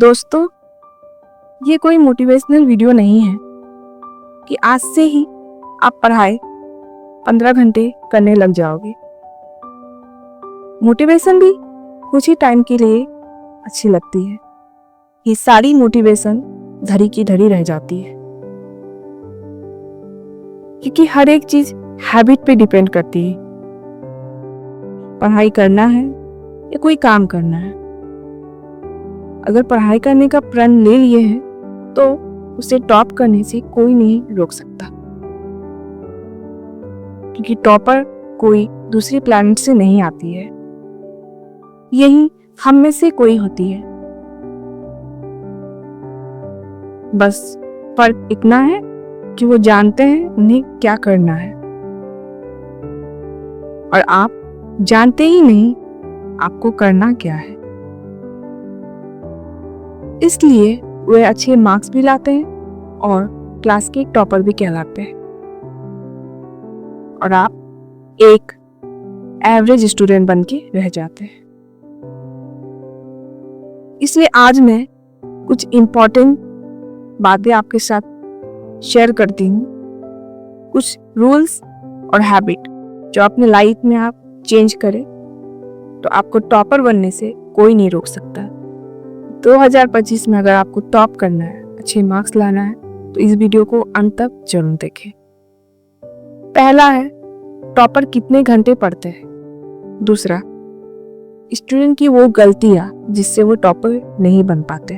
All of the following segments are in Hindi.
दोस्तों, ये कोई मोटिवेशनल वीडियो नहीं है कि आज से ही आप पढ़ाई 15 घंटे करने लग जाओगे। मोटिवेशन भी कुछ ही टाइम के लिए अच्छी लगती है। ये सारी मोटिवेशन धरी की धरी रह जाती है, क्योंकि हर एक चीज हैबिट पे डिपेंड करती है। पढ़ाई करना है या कोई काम करना है, अगर पढ़ाई करने का प्रण ले लिए हैं तो उसे टॉप करने से कोई नहीं रोक सकता, क्योंकि टॉपर कोई दूसरी प्लैनेट से नहीं आती है, यही हम में से कोई होती है। बस फर्क इतना है कि वो जानते हैं उन्हें क्या करना है और आप जानते ही नहीं आपको करना क्या है। इसलिए वे अच्छे मार्क्स भी लाते हैं और क्लास के टॉपर भी कहलाते हैं, और आप एक एवरेज स्टूडेंट बन के रह जाते हैं। इसलिए आज मैं कुछ इम्पोर्टेंट बातें आपके साथ शेयर करती हूँ, कुछ रूल्स और हैबिट जो अपने लाइफ में आप चेंज करें तो आपको टॉपर बनने से कोई नहीं रोक सकता। 2025 में अगर आपको टॉप करना है, अच्छे मार्क्स लाना है, तो इस वीडियो को अंत तक जरूर देखें। पहला है, टॉपर कितने घंटे पढ़ते हैं। दूसरा, स्टूडेंट की वो गलतियां जिससे वो टॉपर नहीं बन पाते।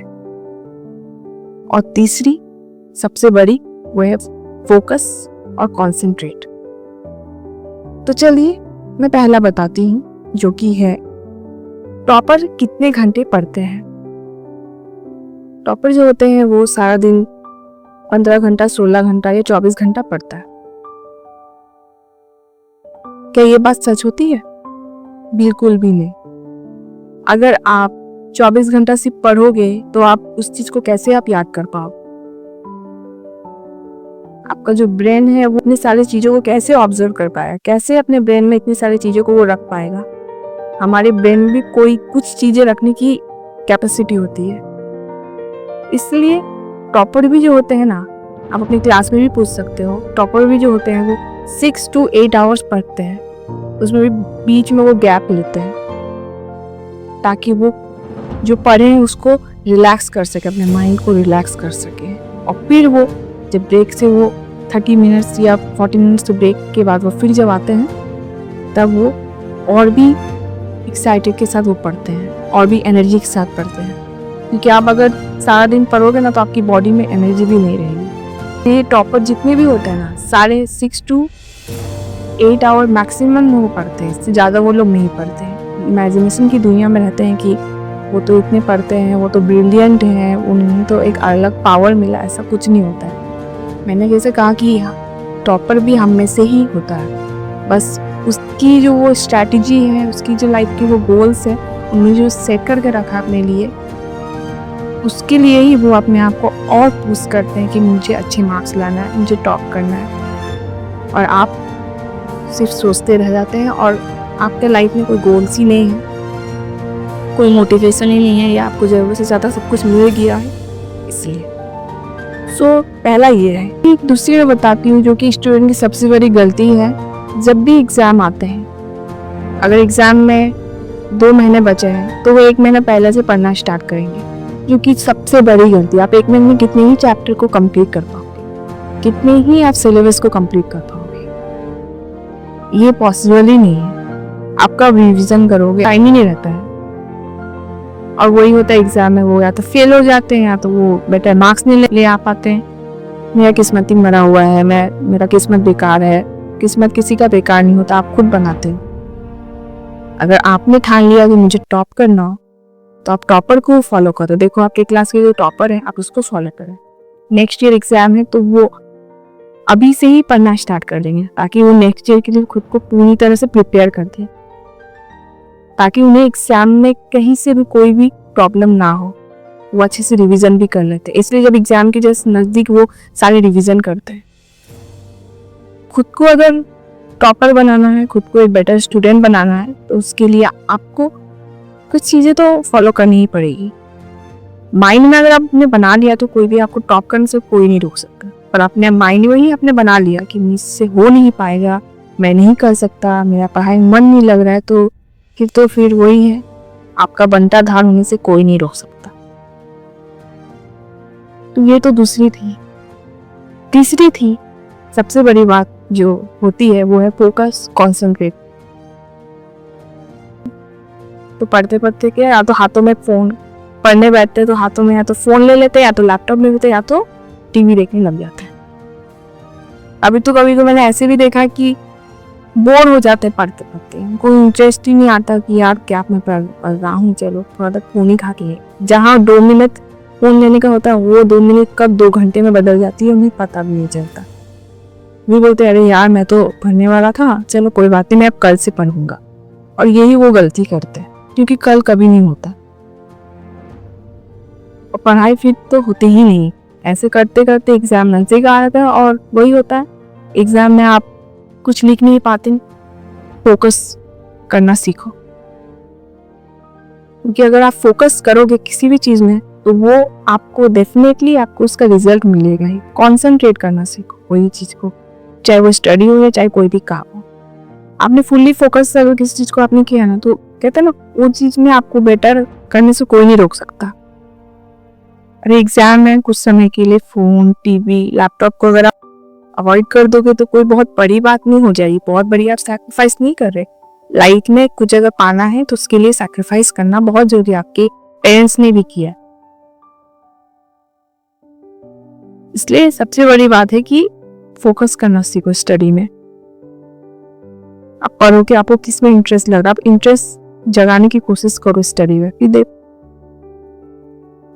और तीसरी सबसे बड़ी, वो है फोकस और कंसंट्रेट। तो चलिए मैं पहला बताती हूँ, जो कि है टॉपर कितने घंटे पढ़ते हैं। टॉपर जो होते हैं वो सारा दिन 15 घंटा, 16 घंटा या 24 घंटा पढ़ता है। क्या ये बात सच होती है? बिल्कुल भी नहीं। अगर आप 24 घंटा सिर्फ पढ़ोगे तो आप उस चीज को कैसे आप याद कर पाओगे? आपका जो ब्रेन है वो इतनी सारी चीजों को कैसे ऑब्जर्व कर पाएगा, कैसे अपने ब्रेन में इतनी सारी चीजों को वो रख पाएगा? हमारे ब्रेन में भी कुछ चीजें रखने की कैपेसिटी होती है। इसलिए टॉपर भी जो होते हैं ना, आप अपनी क्लास में भी पूछ सकते हो, टॉपर भी जो होते हैं वो 6 to 8 आवर्स पढ़ते हैं, उसमें भी बीच में वो गैप लेते हैं ताकि वो जो पढ़े हैं उसको रिलैक्स कर सके, अपने माइंड को रिलैक्स कर सके। और फिर वो जब ब्रेक से वो 30 मिनट्स या 40 मिनट्स ब्रेक के बाद वो फिर जब आते हैं तब वो और भी एक्साइटेड के साथ वो पढ़ते हैं और भी एनर्जी के साथ पढ़ते हैं, क्योंकि आप अगर सारा दिन पढ़ोगे ना तो आपकी बॉडी में एनर्जी भी नहीं रहेगी। ये टॉपर जितने भी होते हैं ना, सारे 6 to 8 आवर मैक्सिमम वो पढ़ते हैं, इससे ज़्यादा वो लोग नहीं पढ़ते हैं। इमेजिनेशन की दुनिया में रहते हैं कि वो तो इतने पढ़ते हैं, वो तो ब्रिलियंट हैं, उन्हें तो एक अलग पावर मिला। ऐसा कुछ नहीं होता है। मैंने जैसे कहा कि टॉपर भी हम में से ही होता है, बस उसकी जो वो स्ट्रैटेजी है, उसकी जो लाइफ की वो गोल्स है, उन्हें जो सेट करके रखा अपने लिए, उसके लिए ही वो अपने आप को और पुश करते हैं कि मुझे अच्छे मार्क्स लाना है, मुझे टॉप करना है। और आप सिर्फ सोचते रह जाते हैं और आपके लाइफ में कोई गोल्स ही नहीं है, कोई मोटिवेशन ही नहीं है, या आपको ज़रूरत से ज़्यादा सब कुछ मिल गया है। इसलिए पहला ये है। एक दूसरी मैं बताती हूँ जो कि स्टूडेंट की सबसे बड़ी गलती है। जब भी एग्ज़ाम आते हैं, अगर एग्ज़ाम में 2 महीने बचे हैं तो वो 1 महीना पहले से पढ़ना स्टार्ट करेंगे, जो कि सबसे बड़ी गलती। आप 1 महीने में कितने ही चैप्टर को कंप्लीट कर पाओगे, कितने ही आप सिलेबस को कंप्लीट कर पाओगे? ये पॉसिबल ही नहीं है। आपका रिवीजन करोगे, टाइम ही नहीं रहता है। और वही होता है एग्जाम में, वो या तो फेल हो जाते हैं या तो वो बेटर मार्क्स नहीं ले आ पाते हैं। मेरा किस्मत ही मरा हुआ है, मेरा किस्मत बेकार है। किस्मत किसी का बेकार नहीं होता, आप खुद बनाते हो। अगर आपने ठान लिया कि मुझे टॉप करना हो तो आप टॉपर को फॉलो करो। देखो आपके क्लास के जो टॉपर है, आप उसको फॉलो करें। नेक्स्ट ईयर एग्जाम है तो वो अभी से ही पढ़ना स्टार्ट कर देंगे, ताकि वो नेक्स्ट ईयर के लिए खुद को पूरी तरह से प्रिपेयर कर दें, ताकि उन्हें एग्जाम में कहीं से भी कोई भी प्रॉब्लम ना हो। वो अच्छे से रिवीजन भी कर लेते हैं। इसलिए जब एग्जाम के जस्ट नज़दीक वो सारे रिवीजन करते हैं। खुद को अगर टॉपर बनाना है, खुद को एक बेटर स्टूडेंट बनाना है, तो उसके लिए आपको कुछ चीज़ें तो फॉलो करनी ही पड़ेगी। माइंड में अगर आपने बना लिया तो कोई भी आपको टॉप करने से कोई नहीं रोक सकता। पर आपने माइंड में ही आपने बना लिया कि मुझसे हो नहीं पाएगा, मैं नहीं कर सकता, मेरा पढ़ाई में मन नहीं लग रहा है, तो फिर वही है, आपका बनता धार होने से कोई नहीं रोक सकता। तो ये तो दूसरी थी। तीसरी थी सबसे बड़ी बात जो होती है वो है फोकस, कॉन्सेंट्रेट। तो पढ़ते पढ़ते क्या, या तो हाथों में फोन, पढ़ने बैठते तो हाथों में या तो फोन ले लेते, या तो लैपटॉप ले लेते, या तो टीवी देखने लग जाते हैं। अभी तो कभी तो मैंने ऐसे भी देखा कि बोर हो जाते पढ़ते पढ़ते, कोई इंटरेस्ट ही नहीं आता कि यार क्या मैं पढ़ रहा हूँ, चलो थोड़ा तक फोन ही खा के। जहाँ 2 मिनट फोन लेने का होता है वो 2 मिनट कब 2 घंटे में बदल जाती है, उन्हें पता भी नहीं चलता। वो बोलते अरे यार मैं तो पढ़ने वाला था, चलो कोई बात नहीं, मैं अब कल से पढ़ूंगा। और यही वो गलती करते हैं, क्योंकि कल कभी नहीं होता और पढ़ाई फिर तो होती ही नहीं। ऐसे करते करते एग्जाम नजदीक आ जाता है और वही होता है, एग्जाम में आप कुछ लिख नहीं पाते। फोकस करना सीखो, क्योंकि अगर आप फोकस करोगे किसी भी चीज में तो वो आपको डेफिनेटली आपको उसका रिजल्ट मिलेगा ही। कॉन्सेंट्रेट करना सीखो कोई चीज को, चाहे वो स्टडी हो या चाहे कोई भी काम हो। आपने फुल्ली फोकस अगर किसी चीज को आपने किया ना, तो कहते हैं ना वो चीज में आपको बेटर करने से कोई नहीं रोक सकता। अरे एग्जाम में कुछ समय के लिए फोन, टीवी, लैपटॉप को अगर आप अवॉइड कर दोगे तो कोई बहुत बड़ी बात नहीं हो जाएगी, बहुत बड़ी आप सैक्रिफाइस नहीं कर रहे। लाइफ में कुछ अगर पाना है तो उसके लिए सैक्रिफाइस करना बहुत जरूरी है, आपके पेरेंट्स ने भी किया। इसलिए सबसे बड़ी बात है कि फोकस करना सीखो स्टडी में। आप पढ़ो कि आपको किस में इंटरेस्ट लग रहा है, आप इंटरेस्ट जगाने की कोशिश करो स्टडी में। कि देख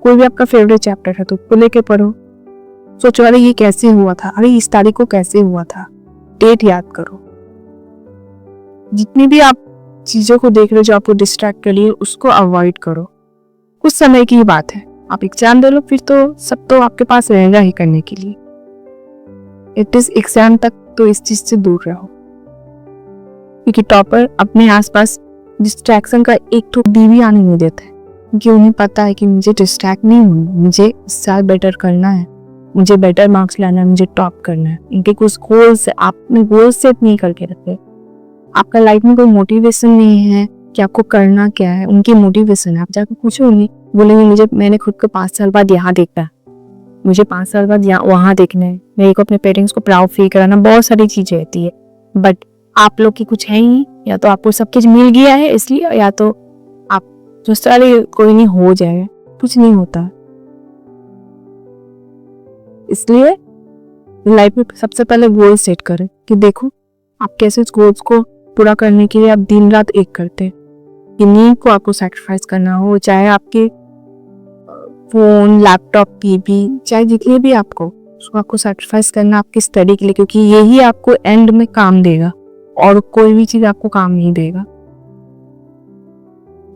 कोई भी आपका फेवरेट चैप्टर है तो उसको लेके पढ़ो, सोचो अरे ये कैसे हुआ था, अरे इस तारीख को कैसे हुआ था, डेट याद करो। जितनी भी आप चीजों को देख रहे हो जो आपको डिस्ट्रैक्ट कर रही है उसको अवॉइड करो। कुछ समय की ही बात है, आप एग्जाम दे लो, फिर तो सब तो आपके पास रहेगा ही करने के लिए। एटलीस्ट एग्जाम तक तो इस चीज से दूर रहो, क्योंकि टॉपर अपने आसपास डिस्ट्रैक्शन का एक तो डी भी आने नहीं देता है, क्योंकि उन्हें पता है कि मुझे डिस्ट्रैक्ट नहीं होना, मुझे इससे बेटर करना है, मुझे बेटर मार्क्स लाना है, मुझे टॉप करना है। इनके कुछ गोल्स है, आपने गोल सेट नहीं करके रखे, आपका लाइफ में कोई मोटिवेशन नहीं है कि आपको करना क्या है। उनकी मोटिवेशन है, आप जाकर पूछो उन्हें, बोलेंगे मैंने खुद को 5 साल बाद यहाँ देखना है, मुझे 5 साल बाद वहाँ देखना है, मेरे को अपने पेरेंट्स को प्राउड फील कराना, बहुत सारी चीजें रहती है। बट आप लोग की कुछ है ही, या तो आपको सब कुछ मिल गया है इसलिए, या तो आप जो सारे कोई नहीं हो जाएगा, कुछ नहीं होता। इसलिए लाइफ में सबसे पहले गोल सेट करें कि देखो आप कैसे इस गोल्स को पूरा करने के लिए आप दिन रात एक करते हैं। कि नींद को आपको सैक्रिफाइस करना हो, चाहे आपके फोन, लैपटॉप, टीवी, चाहे जितने भी आपको, उसको आपको सैक्रिफाइस करना आपकी स्टडी के लिए, क्योंकि यही आपको एंड में काम देगा और कोई भी चीज आपको काम नहीं देगा।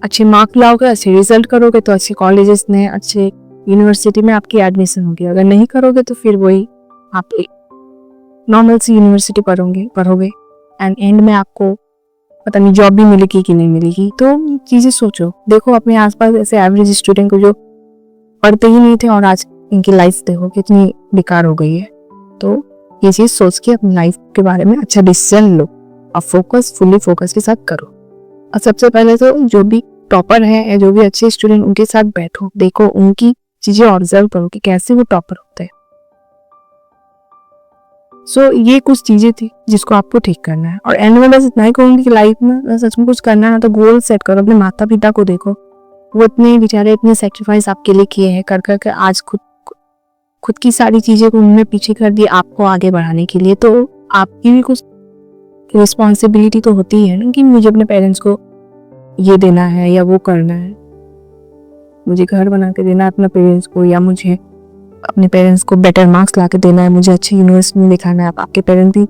अच्छे मार्क लाओगे, अच्छे रिजल्ट करोगे तो अच्छे कॉलेजेस में, अच्छे यूनिवर्सिटी में आपकी एडमिशन होगी। अगर नहीं करोगे तो फिर वही आप एक नॉर्मल सी यूनिवर्सिटी पढ़ोगे एंड एंड में आपको पता नहीं जॉब भी मिलेगी कि नहीं मिलेगी। तो चीजें सोचो, देखो अपने आसपास ऐसे एवरेज स्टूडेंट को जो पढ़ते ही नहीं थे और आज इनकी लाइफ देखो कितनी बेकार हो गई है। तो ये चीज सोच के अपनी लाइफ के बारे में अच्छा डिसीजन लो और फोकस, फुल्ली फोकस के साथ करो। और सबसे पहले तो जो भी टॉपर है या जो भी अच्छे स्टूडेंट, उनके साथ बैठो, देखो उनकी चीजें ऑब्जर्व करो कि कैसे वो टॉपर होते हैं। सो ये कुछ चीजें थी जिसको आपको ठीक करना है। और एंड में बस इतना ही कहूंगी कि लाइफ में सच में कुछ करना है तो गोल सेट करो। अपने माता पिता को देखो, वो इतने बेचारे इतने सेक्रीफाइस आपके लिए किए हैं, कर कर आज खुद की सारी चीजें को उन्होंने पीछे कर दी आपको आगे बढ़ाने के लिए। तो आपकी भी कुछ रिस्पॉन्सिबिलिटी तो होती है ना कि मुझे अपने पेरेंट्स को ये देना है या वो करना है, मुझे घर बना के देना है अपने पेरेंट्स को, या मुझे अपने पेरेंट्स को बेटर मार्क्स ला के देना है, मुझे अच्छी यूनिवर्सिटी में दिखाना है। आपके पेरेंट्स भी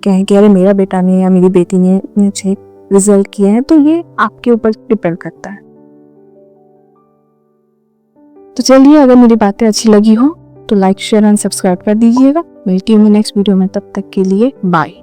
कहें कि अरे मेरा बेटा ने या मेरी बेटी ने इतने अच्छे रिजल्ट किए हैं, तो ये आपके ऊपर डिपेंड करता है। तो चलिए, अगर मेरी बातें अच्छी लगी हो तो लाइक, शेयर एंड सब्सक्राइब कर दीजिएगा। मिलती हूँ नेक्स्ट वीडियो में, तब तक के लिए बाय।